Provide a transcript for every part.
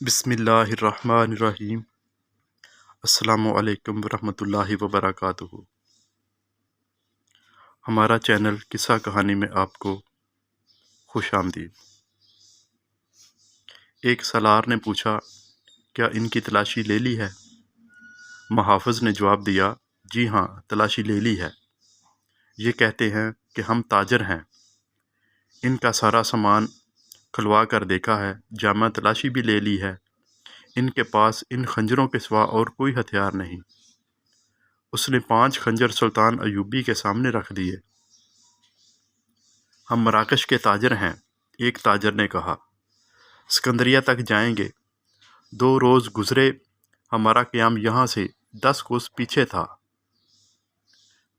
بسم اللہ الرحمن الرحیم۔ السلام علیکم ورحمۃ اللہ وبرکاتہ۔ ہمارا چینل قصہ کہانی میں آپ کو خوش آمدید۔ ایک سالار نے پوچھا، کیا ان کی تلاشی لے لی ہے؟ محافظ نے جواب دیا، جی ہاں، تلاشی لے لی ہے۔ یہ کہتے ہیں کہ ہم تاجر ہیں، ان کا سارا سامان کھلوا کر دیکھا ہے، جامع تلاشی بھی لے لی ہے، ان کے پاس ان خنجروں کے سوا اور کوئی ہتھیار نہیں۔ اس نے 5 خنجر سلطان ایوبی کے سامنے رکھ دیے۔ ہم مراکش کے تاجر ہیں، ایک تاجر نے کہا، اسکندریہ تک جائیں گے۔ 2 روز گزرے، ہمارا قیام یہاں سے 10 کوس پیچھے تھا۔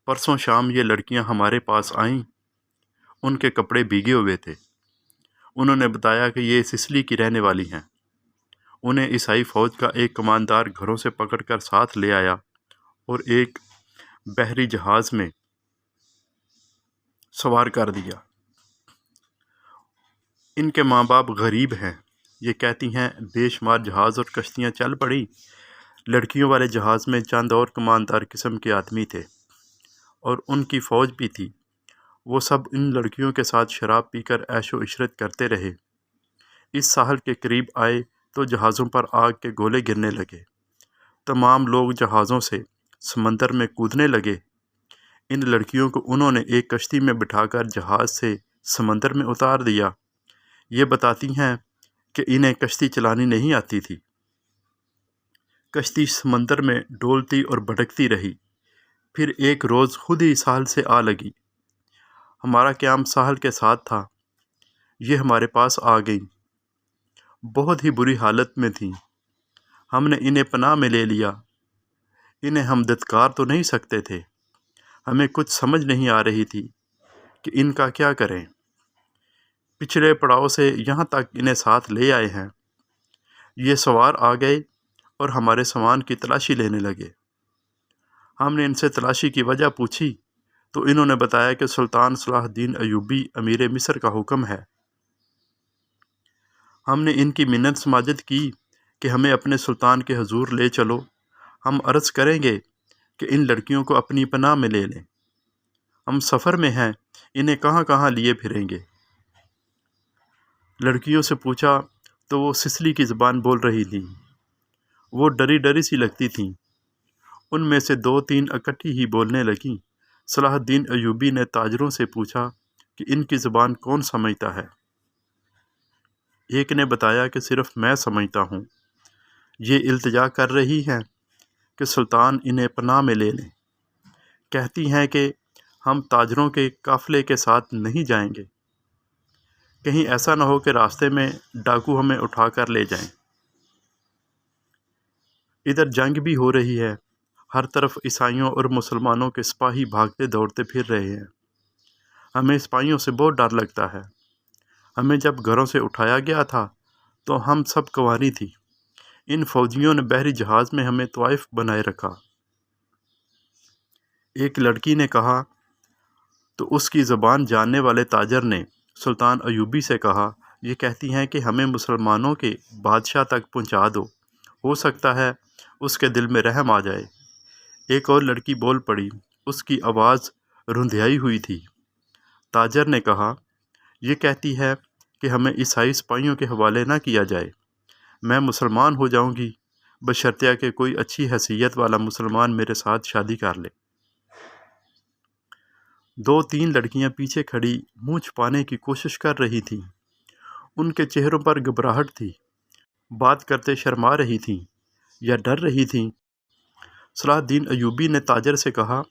پرسوں شام یہ لڑکیاں ہمارے پاس آئیں، ان کے کپڑے بھیگے ہوئے تھے۔ انہوں نے بتایا کہ یہ سسلی کی رہنے والی ہیں۔ انہیں عیسائی فوج کا ایک کماندار گھروں سے پکڑ کر ساتھ لے آیا اور ایک بحری جہاز میں سوار کر دیا۔ ان کے ماں باپ غریب ہیں، یہ کہتی ہیں بے شمار جہاز اور کشتیاں چل پڑیں۔ لڑکیوں والے جہاز میں چند اور کماندار قسم کے آدمی تھے اور ان کی فوج بھی تھی۔ وہ سب ان لڑکیوں کے ساتھ شراب پی کر عیش و عشرت کرتے رہے۔ اس ساحل کے قریب آئے تو جہازوں پر آگ کے گولے گرنے لگے۔ تمام لوگ جہازوں سے سمندر میں کودنے لگے۔ ان لڑکیوں کو انہوں نے ایک کشتی میں بٹھا کر جہاز سے سمندر میں اتار دیا۔ یہ بتاتی ہیں کہ انہیں کشتی چلانی نہیں آتی تھی۔ کشتی سمندر میں ڈولتی اور بھٹکتی رہی، پھر ایک روز خود ہی ساحل سے آ لگی۔ ہمارا قیام ساحل کے ساتھ تھا، یہ ہمارے پاس آ گئیں۔ بہت ہی بری حالت میں تھیں۔ ہم نے انہیں پناہ میں لے لیا۔ انہیں ہم دھتکار تو نہیں سکتے تھے۔ ہمیں کچھ سمجھ نہیں آ رہی تھی کہ ان کا کیا کریں۔ پچھلے پڑاؤ سے یہاں تک انہیں ساتھ لے آئے ہیں۔ یہ سوار آ گئے اور ہمارے سامان کی تلاشی لینے لگے۔ ہم نے ان سے تلاشی کی وجہ پوچھی تو انہوں نے بتایا کہ سلطان صلاح الدین ایوبی امیر مصر کا حکم ہے۔ ہم نے ان کی منت سماجت کی کہ ہمیں اپنے سلطان کے حضور لے چلو، ہم عرض کریں گے کہ ان لڑکیوں کو اپنی پناہ میں لے لیں۔ ہم سفر میں ہیں، انہیں کہاں کہاں لیے پھریں گے۔ لڑکیوں سے پوچھا تو وہ سسلی کی زبان بول رہی تھیں۔ وہ ڈری ڈری سی لگتی تھیں۔ ان میں سے 2-3 اکٹھی ہی بولنے لگیں۔ صلاح الدین ایوبی نے تاجروں سے پوچھا کہ ان کی زبان کون سمجھتا ہے؟ ایک نے بتایا کہ صرف میں سمجھتا ہوں۔ یہ التجا کر رہی ہیں کہ سلطان انہیں پناہ میں لے لیں۔ کہتی ہیں کہ ہم تاجروں کے قافلے کے ساتھ نہیں جائیں گے، کہیں ایسا نہ ہو کہ راستے میں ڈاکو ہمیں اٹھا کر لے جائیں۔ ادھر جنگ بھی ہو رہی ہے، ہر طرف عیسائیوں اور مسلمانوں کے سپاہی بھاگتے دوڑتے پھر رہے ہیں۔ ہمیں سپاہیوں سے بہت ڈر لگتا ہے۔ ہمیں جب گھروں سے اٹھایا گیا تھا تو ہم سب کنواری تھی۔ ان فوجیوں نے بحری جہاز میں ہمیں طوائف بنائے رکھا۔ ایک لڑکی نے کہا تو اس کی زبان جاننے والے تاجر نے سلطان ایوبی سے کہا، یہ کہتی ہیں کہ ہمیں مسلمانوں کے بادشاہ تک پہنچا دو، ہو سکتا ہے اس کے دل میں رحم آ جائے۔ ایک اور لڑکی بول پڑی، اس کی آواز رندھائی ہوئی تھی۔ تاجر نے کہا، یہ کہتی ہے کہ ہمیں عیسائی سپاہیوں کے حوالے نہ کیا جائے، میں مسلمان ہو جاؤں گی بشرطیہ کہ کوئی اچھی حیثیت والا مسلمان میرے ساتھ شادی کر لے۔ 2-3 لڑکیاں پیچھے کھڑی منہ چھپانے کی کوشش کر رہی تھیں۔ ان کے چہروں پر گھبراہٹ تھی، بات کرتے شرما رہی تھیں یا ڈر رہی تھیں۔ صلاح الدین ایوبی نے تاجر سے کہا،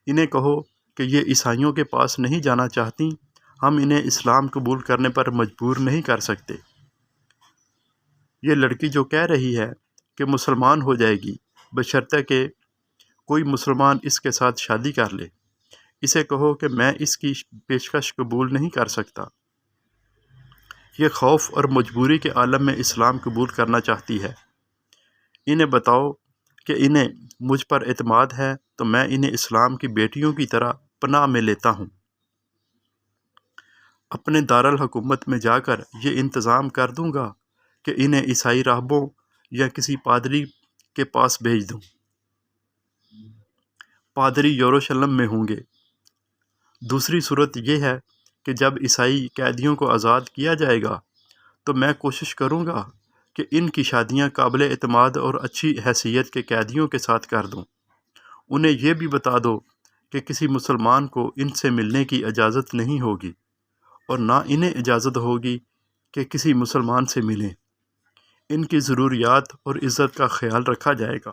انہیں کہو کہ یہ عیسائیوں کے پاس نہیں جانا چاہتی، ہم انہیں اسلام قبول کرنے پر مجبور نہیں کر سکتے۔ یہ لڑکی جو کہہ رہی ہے کہ مسلمان ہو جائے گی بشرطیہ کہ کوئی مسلمان اس کے ساتھ شادی کر لے، اسے کہو کہ میں اس کی پیشکش قبول نہیں کر سکتا۔ یہ خوف اور مجبوری کے عالم میں اسلام قبول کرنا چاہتی ہے۔ انہیں بتاؤ کہ انہیں مجھ پر اعتماد ہے تو میں انہیں اسلام کی بیٹیوں کی طرح پناہ میں لیتا ہوں۔ اپنے دارالحکومت میں جا کر یہ انتظام کر دوں گا کہ انہیں عیسائی راہبوں یا کسی پادری کے پاس بھیج دوں۔ پادری یروشلم میں ہوں گے۔ دوسری صورت یہ ہے کہ جب عیسائی قیدیوں کو آزاد کیا جائے گا تو میں کوشش کروں گا کہ ان کی شادیاں قابل اعتماد اور اچھی حیثیت کے قیدیوں کے ساتھ کر دوں۔ انہیں یہ بھی بتا دو کہ کسی مسلمان کو ان سے ملنے کی اجازت نہیں ہوگی اور نہ انہیں اجازت ہوگی کہ کسی مسلمان سے ملیں۔ ان کی ضروریات اور عزت کا خیال رکھا جائے گا۔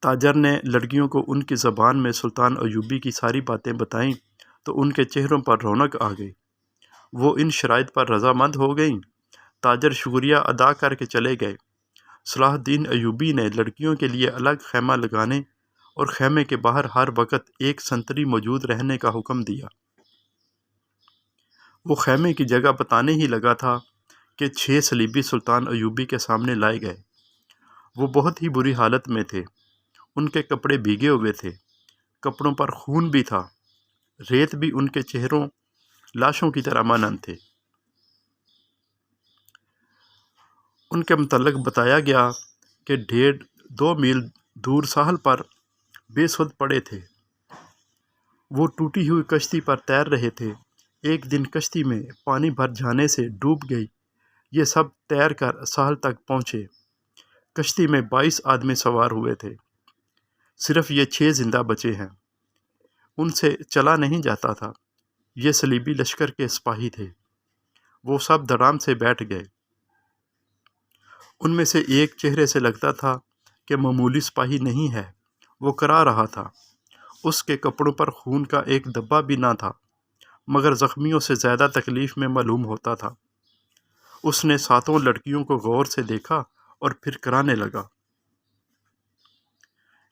تاجر نے لڑکیوں کو ان کی زبان میں سلطان ایوبی کی ساری باتیں بتائیں تو ان کے چہروں پر رونق آ گئی۔ وہ ان شرائط پر رضامند ہو گئیں۔ تاجر شکریہ ادا کر کے چلے گئے۔ صلاح الدین ایوبی نے لڑکیوں کے لیے الگ خیمہ لگانے اور خیمے کے باہر ہر وقت ایک سنتری موجود رہنے کا حکم دیا۔ وہ خیمے کی جگہ بتانے ہی لگا تھا کہ 6 صلیبی سلطان ایوبی کے سامنے لائے گئے۔ وہ بہت ہی بری حالت میں تھے۔ ان کے کپڑے بھیگے ہوئے تھے، کپڑوں پر خون بھی تھا، ریت بھی ان کے چہروں لاشوں کی طرح مانند تھے۔ ان کے متعلق بتایا گیا کہ 1.5-2 میل دور ساحل پر بے سود پڑے تھے۔ وہ ٹوٹی ہوئی کشتی پر تیر رہے تھے۔ ایک دن کشتی میں پانی بھر جانے سے ڈوب گئی۔ یہ سب تیر کر ساحل تک پہنچے۔ کشتی میں 22 آدمی سوار ہوئے تھے۔ صرف یہ 6 زندہ بچے ہیں۔ ان سے چلا نہیں جاتا تھا۔ یہ صلیبی لشکر کے سپاہی تھے۔ وہ سب دھڑام سے بیٹھ گئے۔ ان میں سے ایک چہرے سے لگتا تھا کہ معمولی سپاہی نہیں ہے۔ وہ کرا رہا تھا۔ اس کے کپڑوں پر خون کا ایک دھبا بھی نہ تھا، مگر زخمیوں سے زیادہ تکلیف میں معلوم ہوتا تھا۔ اس نے 7 لڑکیوں کو غور سے دیکھا اور پھر کرانے لگا۔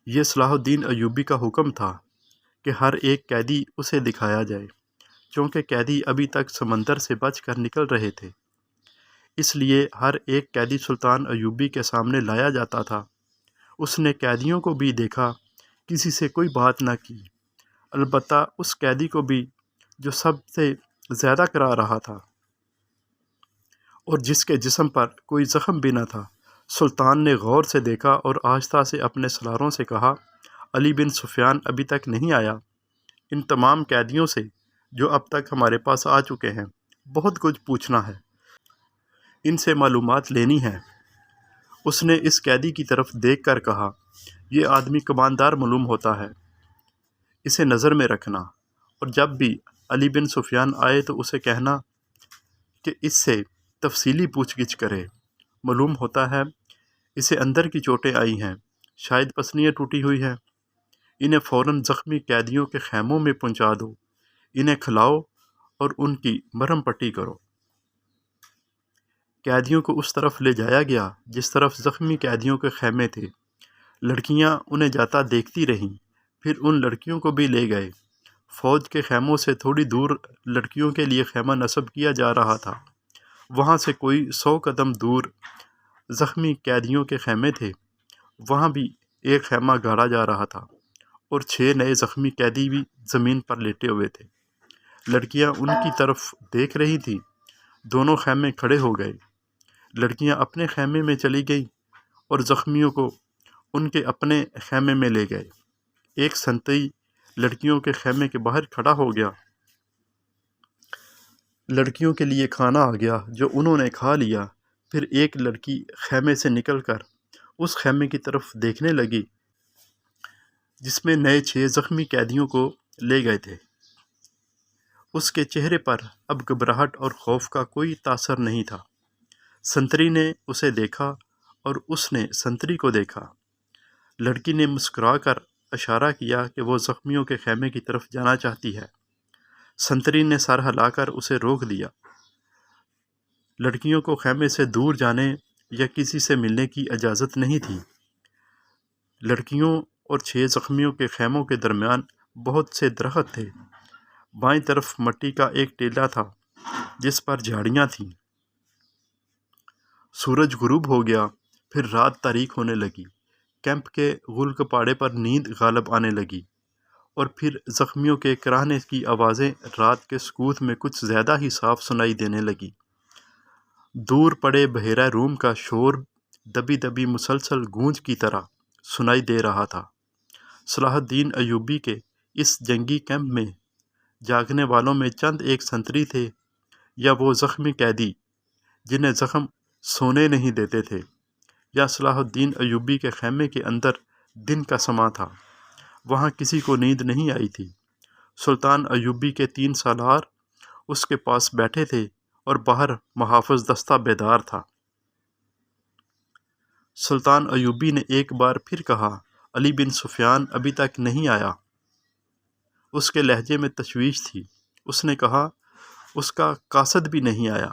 یہ صلاح الدین ایوبی کا حکم تھا کہ ہر ایک قیدی اسے دکھایا جائے، چونکہ قیدی ابھی تک سمندر سے بچ کر نکل رہے تھے۔ اس لیے ہر ایک قیدی سلطان ایوبی کے سامنے لایا جاتا تھا۔ اس نے قیدیوں کو بھی دیکھا، کسی سے کوئی بات نہ کی، البتہ اس قیدی کو بھی جو سب سے زیادہ کرا رہا تھا اور جس کے جسم پر کوئی زخم بھی نہ تھا۔ سلطان نے غور سے دیکھا اور آہستہ سے اپنے سالاروں سے کہا، علی بن سفیان ابھی تک نہیں آیا۔ ان تمام قیدیوں سے جو اب تک ہمارے پاس آ چکے ہیں بہت کچھ پوچھنا ہے، ان سے معلومات لینی ہے۔ اس نے اس قیدی کی طرف دیکھ کر کہا، یہ آدمی کماندار معلوم ہوتا ہے، اسے نظر میں رکھنا، اور جب بھی علی بن سفیان آئے تو اسے کہنا کہ اس سے تفصیلی پوچھ گچھ کرے۔ معلوم ہوتا ہے اسے اندر کی چوٹیں آئی ہیں، شاید پسلیاں ٹوٹی ہوئی ہیں۔ انہیں فوراً زخمی قیدیوں کے خیموں میں پہنچا دو، انہیں کھلاؤ اور ان کی مرہم پٹی کرو۔ قیدیوں کو اس طرف لے جایا گیا جس طرف زخمی قیدیوں کے خیمے تھے۔ لڑکیاں انہیں جاتا دیکھتی رہیں، پھر ان لڑکیوں کو بھی لے گئے۔ فوج کے خیموں سے تھوڑی دور لڑکیوں کے لیے خیمہ نصب کیا جا رہا تھا۔ وہاں سے کوئی 100 قدم دور زخمی قیدیوں کے خیمے تھے، وہاں بھی ایک خیمہ گاڑا جا رہا تھا اور 6 نئے زخمی قیدی بھی زمین پر لیٹے ہوئے تھے۔ لڑکیاں ان کی طرف دیکھ رہی تھیں۔ دونوں خیمے کھڑے ہو گئے۔ لڑکیاں اپنے خیمے میں چلی گئیں اور زخمیوں کو ان کے اپنے خیمے میں لے گئے۔ ایک سنتری لڑکیوں کے خیمے کے باہر کھڑا ہو گیا۔ لڑکیوں کے لیے کھانا آ گیا جو انہوں نے کھا لیا۔ پھر ایک لڑکی خیمے سے نکل کر اس خیمے کی طرف دیکھنے لگی جس میں نئے 6 زخمی قیدیوں کو لے گئے تھے۔ اس کے چہرے پر اب گھبراہٹ اور خوف کا کوئی تاثر نہیں تھا۔ سنتری نے اسے دیکھا اور اس نے سنتری کو دیکھا۔ لڑکی نے مسکرا کر اشارہ کیا کہ وہ زخمیوں کے خیمے کی طرف جانا چاہتی ہے۔ سنتری نے سر ہلا کر اسے روک دیا۔ لڑکیوں کو خیمے سے دور جانے یا کسی سے ملنے کی اجازت نہیں تھی۔ لڑکیوں اور 6 زخمیوں کے خیموں کے درمیان بہت سے درخت تھے۔ بائیں طرف مٹی کا ایک ٹیلہ تھا جس پر جھاڑیاں تھیں۔ سورج غروب ہو گیا، پھر رات تاریک ہونے لگی۔ کیمپ کے غول کپاڑے پر نیند غالب آنے لگی اور پھر زخمیوں کے کراہنے کی آوازیں رات کے سکوت میں کچھ زیادہ ہی صاف سنائی دینے لگی۔ دور پڑے بحیرہ روم کا شور دبی دبی مسلسل گونج کی طرح سنائی دے رہا تھا۔ صلاح الدین ایوبی کے اس جنگی کیمپ میں جاگنے والوں میں چند ایک سنتری تھے، یا وہ زخمی قیدی جنہیں زخم سونے نہیں دیتے تھے، یا صلاح الدین ایوبی کے خیمے کے اندر دن کا سماں تھا۔ وہاں کسی کو نیند نہیں آئی تھی۔ سلطان ایوبی کے 3 سالار اس کے پاس بیٹھے تھے اور باہر محافظ دستہ بیدار تھا۔ سلطان ایوبی نے ایک بار پھر کہا، علی بن سفیان ابھی تک نہیں آیا۔ اس کے لہجے میں تشویش تھی۔ اس نے کہا، اس کا قاصد بھی نہیں آیا۔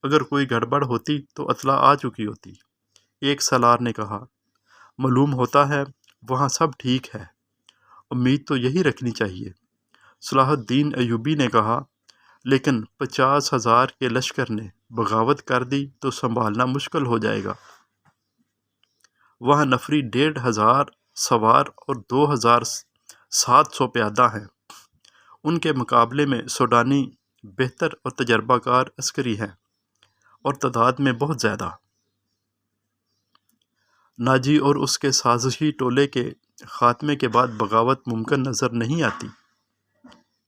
اگر کوئی گڑبڑ ہوتی تو اطلاع آ چکی ہوتی۔ ایک سالار نے کہا، معلوم ہوتا ہے وہاں سب ٹھیک ہے۔ امید تو یہی رکھنی چاہیے۔ صلاح الدین ایوبی نے کہا، لیکن 50,000 کے لشکر نے بغاوت کر دی تو سنبھالنا مشکل ہو جائے گا۔ وہاں نفری 1,500 سوار اور 2,700 پیادہ ہیں۔ ان کے مقابلے میں سوڈانی بہتر اور تجربہ کار عسکری ہیں اور تعداد میں بہت زیادہ۔ ناجی اور اس کے سازشی ٹولے کے خاتمے کے بعد بغاوت ممکن نظر نہیں آتی۔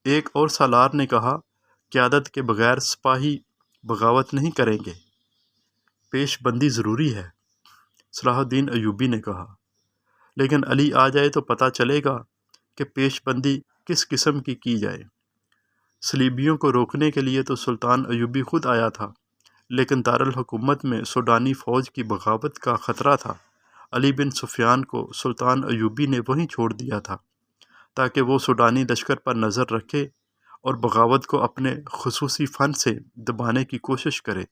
ایک اور سالار نے کہا، قیادت کے بغیر سپاہی بغاوت نہیں کریں گے، پیش بندی ضروری ہے۔ صلاح الدین ایوبی نے کہا، لیکن علی آ جائے تو پتہ چلے گا کہ پیش بندی کس قسم کی جائے۔ صلیبیوں کو روکنے کے لیے تو سلطان ایوبی خود آیا تھا، لیکن دارالحکومت میں سوڈانی فوج کی بغاوت کا خطرہ تھا۔ علی بن سفیان کو سلطان ایوبی نے وہیں چھوڑ دیا تھا تاکہ وہ سوڈانی لشکر پر نظر رکھے اور بغاوت کو اپنے خصوصی فن سے دبانے کی کوشش کرے۔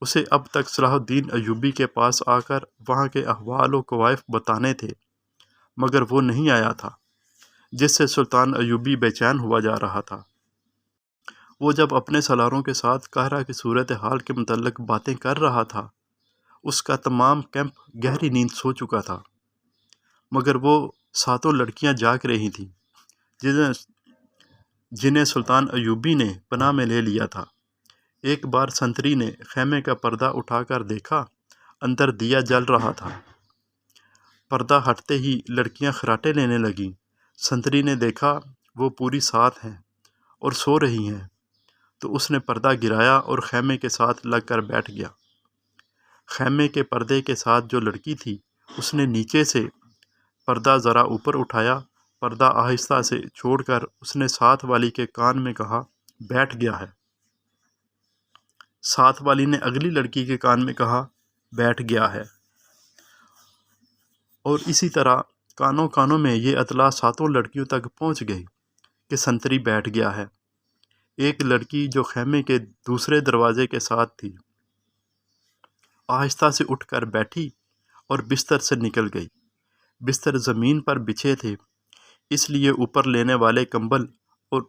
اسے اب تک صلاح الدین ایوبی کے پاس آ کر وہاں کے احوال و کوائف بتانے تھے، مگر وہ نہیں آیا تھا، جس سے سلطان ایوبی بے چین ہوا جا رہا تھا۔ وہ جب اپنے سالاروں کے ساتھ قاہرہ کی صورتحال کے متعلق باتیں کر رہا تھا، اس کا تمام کیمپ گہری نیند سو چکا تھا، مگر وہ 7 لڑکیاں جاگ رہی تھیں جنہیں سلطان ایوبی نے پناہ میں لے لیا تھا۔ ایک بار سنتری نے خیمے کا پردہ اٹھا کر دیکھا، اندر دیا جل رہا تھا۔ پردہ ہٹتے ہی لڑکیاں خراٹے لینے لگیں۔ سنتری نے دیکھا وہ پوری 7 ہیں اور سو رہی ہیں، تو اس نے پردہ گرایا اور خیمے کے ساتھ لگ کر بیٹھ گیا۔ خیمے کے پردے کے ساتھ جو لڑکی تھی، اس نے نیچے سے پردہ ذرا اوپر اٹھایا، پردہ آہستہ سے چھوڑ کر اس نے ساتھ والی کے کان میں کہا، بیٹھ گیا ہے۔ ساتھ والی نے اگلی لڑکی کے کان میں کہا، بیٹھ گیا ہے، اور اسی طرح کانوں کانوں میں یہ اطلاع 7 لڑکیوں تک پہنچ گئی کہ سنتری بیٹھ گیا ہے۔ ایک لڑکی جو خیمے کے دوسرے دروازے کے ساتھ تھی، آہستہ سے اٹھ کر بیٹھی اور بستر سے نکل گئی۔ بستر زمین پر بچھے تھے، اس لیے اوپر لینے والے کمبل اور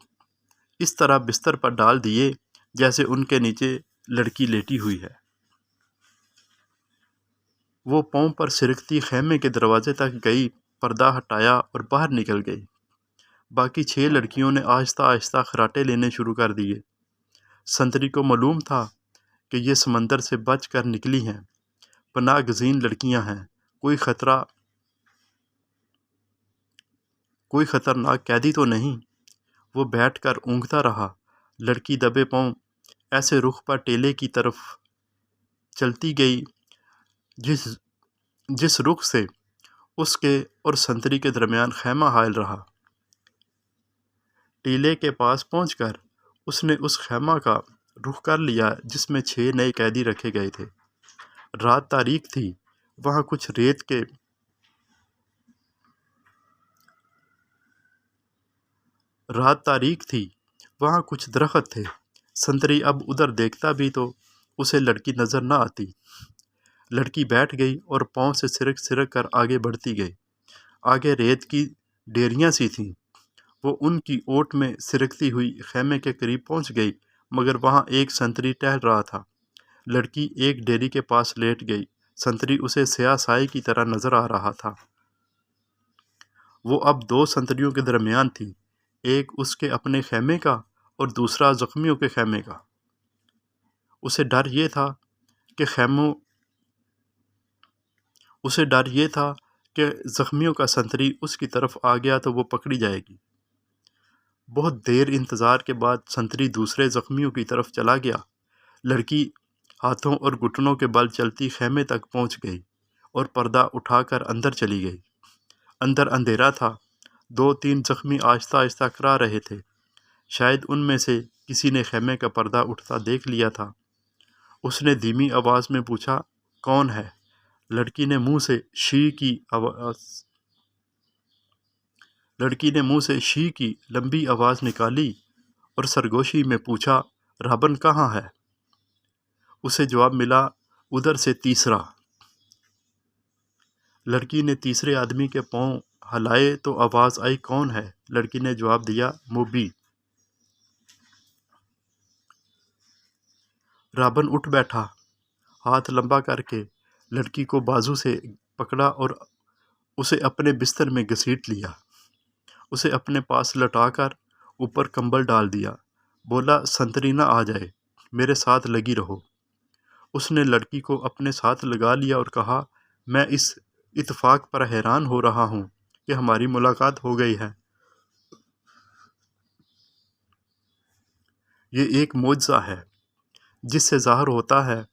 اس طرح بستر پر ڈال دیے جیسے ان کے نیچے لڑکی لیٹی ہوئی ہے۔ وہ پاؤں پر سرکتی خیمے کے دروازے تک گئی، پردہ ہٹایا اور باہر نکل گئی۔ باقی 6 لڑکیوں نے آہستہ آہستہ خراٹے لینے شروع کر دیے۔ سنتری کو معلوم تھا کہ یہ سمندر سے بچ کر نکلی ہیں، پناہ گزین لڑکیاں ہیں، کوئی خطرناک قیدی تو نہیں۔ وہ بیٹھ کر اونگتا رہا۔ لڑکی دبے پاؤں ایسے رخ پر ٹیلے کی طرف چلتی گئی جس رخ سے اس کے اور سنتری کے درمیان خیمہ حائل رہا۔ ٹیلے کے پاس پہنچ کر اس نے اس خیمہ کا رخ کر لیا جس میں 6 نئے قیدی رکھے گئے تھے۔ رات تاریک تھی، وہاں کچھ درخت تھے۔ سنتری اب ادھر دیکھتا بھی تو اسے لڑکی نظر نہ آتی۔ لڑکی بیٹھ گئی اور پاؤں سے سرک سرک کر آگے بڑھتی گئی۔ آگے ریت کی ڈیریاں سی تھیں۔ وہ ان کی اوٹ میں سرکتی ہوئی خیمے کے قریب پہنچ گئی، مگر وہاں ایک سنتری ٹہل رہا تھا۔ لڑکی ایک ڈیری کے پاس لیٹ گئی۔ سنتری اسے سیاہ سائے کی طرح نظر آ رہا تھا۔ وہ اب 2 سنتریوں کے درمیان تھی، ایک اس کے اپنے خیمے کا اور دوسرا زخمیوں کے خیمے کا۔ اسے ڈر یہ تھا کہ زخمیوں کا سنتری اس کی طرف آ گیا تو وہ پکڑی جائے گی۔ بہت دیر انتظار کے بعد سنتری دوسرے زخمیوں کی طرف چلا گیا۔ لڑکی ہاتھوں اور گھٹنوں کے بل چلتی خیمے تک پہنچ گئی اور پردہ اٹھا کر اندر چلی گئی۔ اندر اندھیرا تھا۔ 2-3 زخمی آہستہ آہستہ کرا رہے تھے۔ شاید ان میں سے کسی نے خیمے کا پردہ اٹھتا دیکھ لیا تھا۔ اس نے دھیمی آواز میں پوچھا، کون ہے؟ لڑکی نے منہ سے شی کی لمبی آواز نکالی اور سرگوشی میں پوچھا، رابن کہاں ہے؟ اسے جواب ملا، ادھر سے تیسرا۔ لڑکی نے تیسرے آدمی کے پاؤں ہلائے تو آواز آئی، کون ہے؟ لڑکی نے جواب دیا، موبی۔ رابن اٹھ بیٹھا، ہاتھ لمبا کر کے لڑکی کو بازو سے پکڑا اور اسے اپنے بستر میں گھسیٹ لیا۔ اسے اپنے پاس لٹا کر اوپر کمبل ڈال دیا۔ بولا، سنتری نہ آ جائے، میرے ساتھ لگی رہو۔ اس نے لڑکی کو اپنے ساتھ لگا لیا اور کہا، میں اس اتفاق پر حیران ہو رہا ہوں کہ ہماری ملاقات ہو گئی ہے۔ یہ ایک معجزہ ہے جس سے ظاہر ہوتا ہے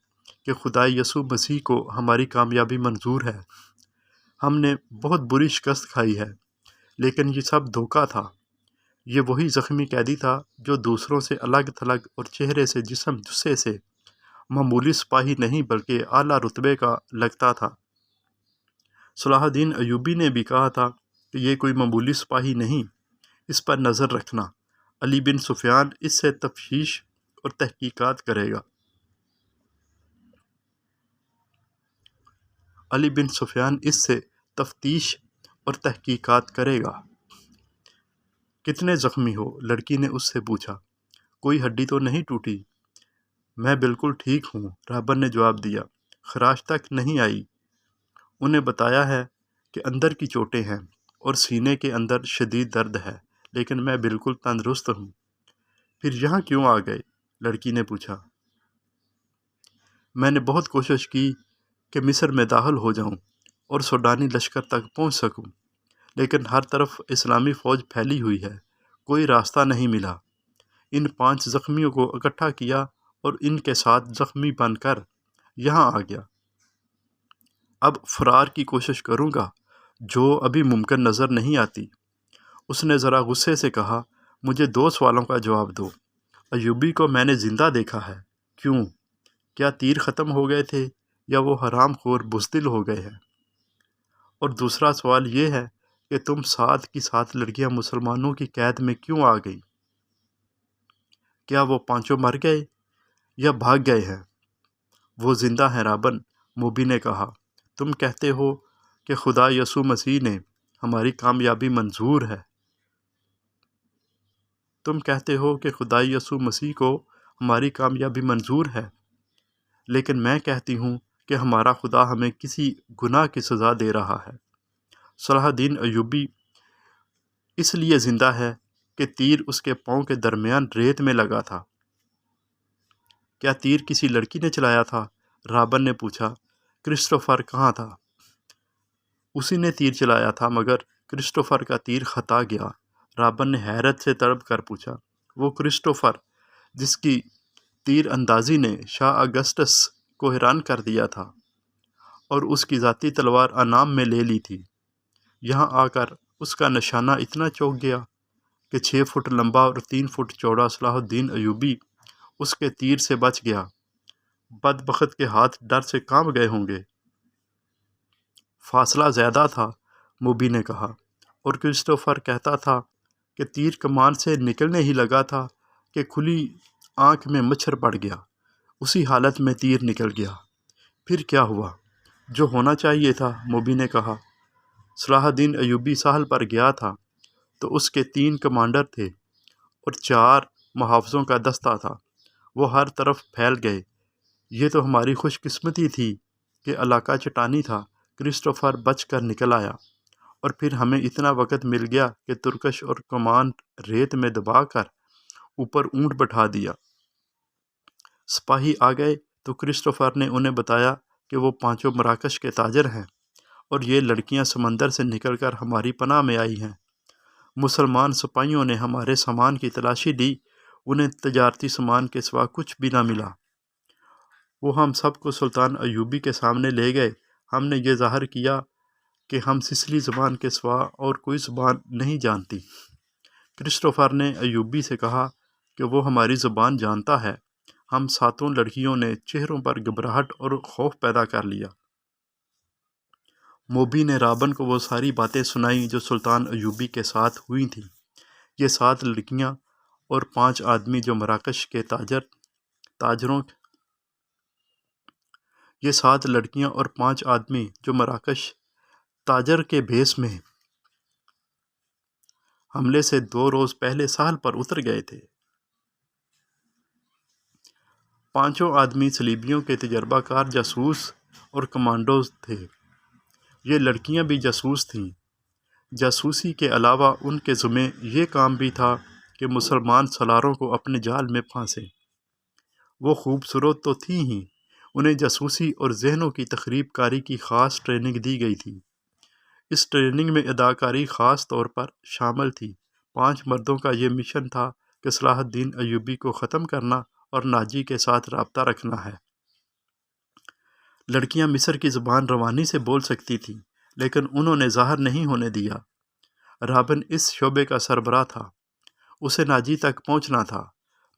کہ خدا یسوع مسیح کو ہماری کامیابی منظور ہے۔ ہم نے بہت بری شکست کھائی ہے، لیکن یہ سب دھوکہ تھا۔ یہ وہی زخمی قیدی تھا جو دوسروں سے الگ تھلگ اور چہرے سے جسے سے معمولی سپاہی نہیں بلکہ اعلیٰ رتبے کا لگتا تھا۔ صلاح الدین ایوبی نے بھی کہا تھا کہ یہ کوئی معمولی سپاہی نہیں، اس پر نظر رکھنا۔ علی بن سفیان اس سے تفتیش اور تحقیقات کرے گا۔ کتنے زخمی ہو؟ لڑکی نے اس سے پوچھا۔ کوئی ہڈی تو نہیں ٹوٹی؟ میں بالکل ٹھیک ہوں، رابن نے جواب دیا۔ خراش تک نہیں آئی۔ انہیں بتایا ہے کہ اندر کی چوٹیں ہیں اور سینے کے اندر شدید درد ہے، لیکن میں بالکل تندرست ہوں۔ پھر یہاں کیوں آ گئے؟ لڑکی نے پوچھا۔ میں نے بہت کوشش کی کہ مصر میں داخل ہو جاؤں اور سوڈانی لشکر تک پہنچ سکوں، لیکن ہر طرف اسلامی فوج پھیلی ہوئی ہے، کوئی راستہ نہیں ملا۔ ان 5 زخمیوں کو اکٹھا کیا اور ان کے ساتھ زخمی بن کر یہاں آ گیا۔ اب فرار کی کوشش کروں گا جو ابھی ممکن نظر نہیں آتی۔ اس نے ذرا غصے سے کہا، مجھے 2 سوالوں کا جواب دو۔ ایوبی کو میں نے زندہ دیکھا ہے۔ کیوں؟ کیا تیر ختم ہو گئے تھے یا وہ حرام خور بزدل ہو گئے ہیں؟ اور دوسرا سوال یہ ہے کہ تم 7 کی 7 لڑکیاں مسلمانوں کی قید میں کیوں آ گئی؟ کیا وہ 5 مر گئے یا بھاگ گئے ہیں؟ وہ زندہ ہیں رابن، موبی نے کہا۔ تم کہتے ہو کہ خدا یسوع مسیح نے ہماری کامیابی منظور ہے۔ لیکن میں کہتی ہوں کہ ہمارا خدا ہمیں کسی گناہ کی سزا دے رہا ہے۔ صلاح الدین ایوبی اس لیے زندہ ہے کہ تیر اس کے پاؤں کے درمیان ریت میں لگا تھا۔ کیا تیر کسی لڑکی نے چلایا تھا؟ رابن نے پوچھا۔ کرسٹوفر کہاں تھا؟ اسی نے تیر چلایا تھا، مگر کرسٹوفر کا تیر خطا گیا۔ رابن نے حیرت سے تڑپ کر پوچھا، وہ کرسٹوفر جس کی تیر اندازی نے شاہ اگسٹس کو حیران کر دیا تھا اور اس کی ذاتی تلوار انعام میں لے لی تھی، یہاں آ کر اس کا نشانہ اتنا چوک گیا کہ 6 فٹ لمبا اور 3 فٹ چوڑا صلاح الدین ایوبی اس کے تیر سے بچ گیا۔ بدبخت کے ہاتھ ڈر سے کانپ گئے ہوں گے۔ فاصلہ زیادہ تھا، موبی نے کہا، اور کرسٹوفر کہتا تھا کہ تیر کمان سے نکلنے ہی لگا تھا کہ کھلی آنکھ میں مچھر پڑ گیا، اسی حالت میں تیر نکل گیا۔ پھر کیا ہوا؟ جو ہونا چاہیے تھا، موبی نے کہا۔ صلاح الدین ایوبی ساحل پر گیا تھا تو اس کے 3 کمانڈر تھے اور 4 محافظوں کا دستہ تھا، وہ ہر طرف پھیل گئے۔ یہ تو ہماری خوش قسمتی تھی کہ علاقہ چٹانی تھا، کرسٹوفر بچ کر نکل آیا، اور پھر ہمیں اتنا وقت مل گیا کہ ترکش اور کمان ریت میں دبا کر اوپر اونٹ بٹھا دیا۔ سپاہی آ گئے تو کرسٹوفر نے انہیں بتایا کہ وہ پانچوں مراکش کے تاجر ہیں اور یہ لڑکیاں سمندر سے نکل کر ہماری پناہ میں آئی ہیں۔ مسلمان سپاہیوں نے ہمارے سامان کی تلاشی لی، انہیں تجارتی سامان کے سوا کچھ بھی نہ ملا۔ وہ ہم سب کو سلطان ایوبی کے سامنے لے گئے۔ ہم نے یہ ظاہر کیا کہ ہم سسلی زبان کے سوا اور کوئی زبان نہیں جانتی۔ کرسٹوفر نے ایوبی سے کہا کہ وہ ہماری زبان جانتا ہے۔ ہم ساتوں لڑکیوں نے چہروں پر گھبراہٹ اور خوف پیدا کر لیا۔ موبی نے رابن کو وہ ساری باتیں سنائیں جو سلطان ایوبی کے ساتھ ہوئی تھیں۔ یہ 7 لڑکیاں اور 5 آدمی جو مراکش کے تاجر کے بھیس میں حملے سے 2 روز پہلے ساحل پر اتر گئے تھے۔ 5 آدمی صلیبیوں کے تجربہ کار جاسوس اور کمانڈوز تھے۔ یہ لڑکیاں بھی جاسوس تھیں۔ جاسوسی کے علاوہ ان کے ذمے یہ کام بھی تھا کہ مسلمان سالاروں کو اپنے جال میں پھانسیں۔ وہ خوبصورت تو تھیں ہی، انہیں جاسوسی اور ذہنوں کی تخریب کاری کی خاص ٹریننگ دی گئی تھی۔ اس ٹریننگ میں اداکاری خاص طور پر شامل تھی۔ 5 مردوں کا یہ مشن تھا کہ صلاح الدین ایوبی کو ختم کرنا اور ناجی کے ساتھ رابطہ رکھنا ہے۔ لڑکیاں مصر کی زبان روانی سے بول سکتی تھیں، لیکن انہوں نے ظاہر نہیں ہونے دیا۔ رابن اس شعبے کا سربراہ تھا، اسے ناجی تک پہنچنا تھا،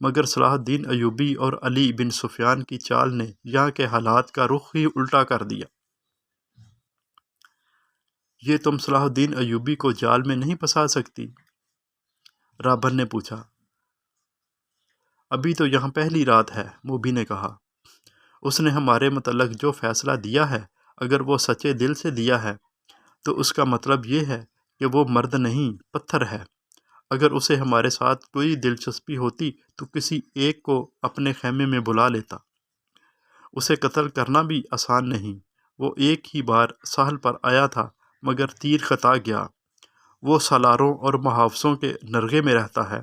مگر صلاح الدین ایوبی اور علی بن سفیان کی چال نے یہاں کے حالات کا رخ ہی الٹا کر دیا۔ یہ تم صلاح الدین ایوبی کو جال میں نہیں پھنسا سکتی؟ رابن نے پوچھا۔ ابھی تو یہاں پہلی رات ہے، موبی نے کہا۔ اس نے ہمارے متعلق جو فیصلہ دیا ہے، اگر وہ سچے دل سے دیا ہے تو اس کا مطلب یہ ہے کہ وہ مرد نہیں، پتھر ہے۔ اگر اسے ہمارے ساتھ کوئی دلچسپی ہوتی تو کسی ایک کو اپنے خیمے میں بلا لیتا۔ اسے قتل کرنا بھی آسان نہیں۔ وہ ایک ہی بار ساحل پر آیا تھا، مگر تیر خطا گیا۔ وہ سالاروں اور محافظوں کے نرغے میں رہتا ہے۔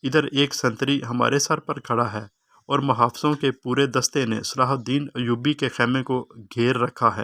ادھر ایک سنتری ہمارے سر پر کھڑا ہے اور محافظوں کے پورے دستے نے صلاح الدین ایوبی کے خیمے کو گھیر رکھا ہے۔